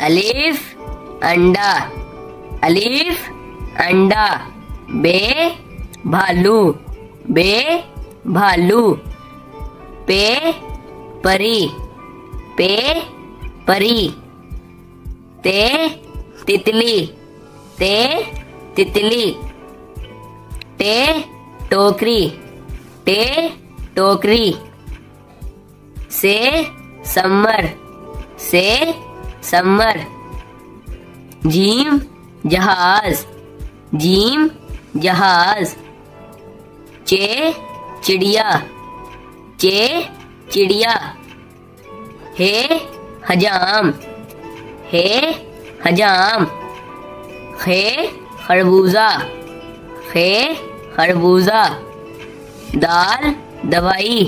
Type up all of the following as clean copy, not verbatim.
अलिफ अंडा, अलिफ अंडा। बे भालू, बे भालू। पे परी, पे परी। ते तितली, ते तितली। टे टोकरी, टे टोकरी। से समर, से समर। जीम जहाज, जीम जहाज। चे चिड़िया, चे चिड़िया। हे हजाम, हे हजाम। खे खरबूजा, खे खरबूजा। दाल दवाई,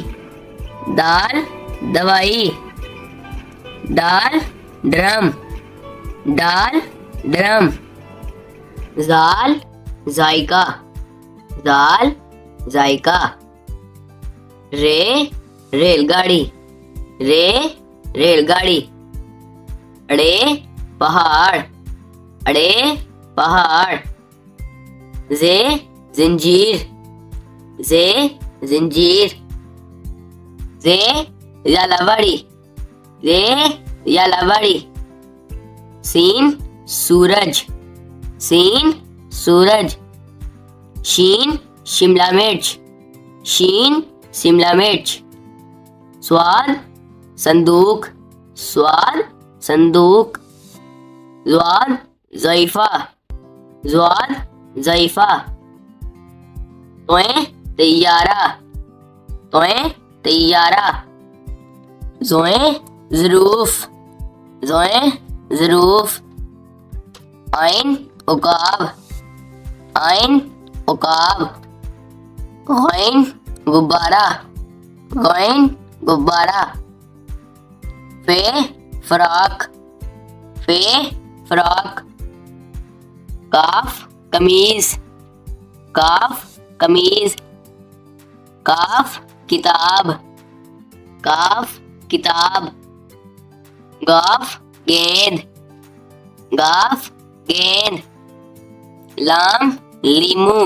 दाल दवाई। दाल ड्रम, दाल ड्रम। जाल जायका, जाल जायका। रे रेलगाड़ी, रे रेलगाड़ी। अड़े पहाड़, अड़े पहाड़। जे जंजीर, जे जंजीर। जे यालावाड़ी, जे यालावाड़ी। सीन सूरज, सीन सूरज। शीन शिमला मिर्च, शीन शिमला मिर्च। स्वाद संदूक, स्वाद संदूक। ज़्वाद ज़ईफ़ा, ज़्वाद ज़ईफ़ा। तोए तैयारा, तोए तैयारा। ज़ोए ज़रूफ, ज़ोए ज़रूफ। आइन उकाब, आइन उकाब। गैन गुब्बारा, गैन गुब्बारा। फे फ्राक, फे फ्राक। काफ कमीज, काफ कमीज। काफ किताब, काफ किताब। गाफ गेंद, गाफ गेंद। लाम लीमू,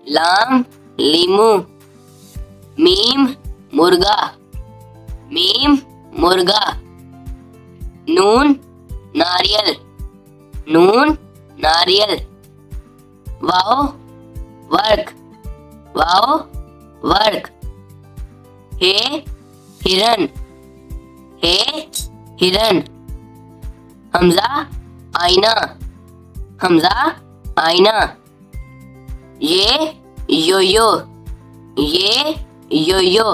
लाम लीमू। मीम मुर्गा, मीम मुर्गा। नून नारियल, नून नारियल। वाओ वर्क, वाओ वर्क। हे हिरन, हे हिरन। हमजा आईना, हमजा आईना। ये योयो, ये योयो।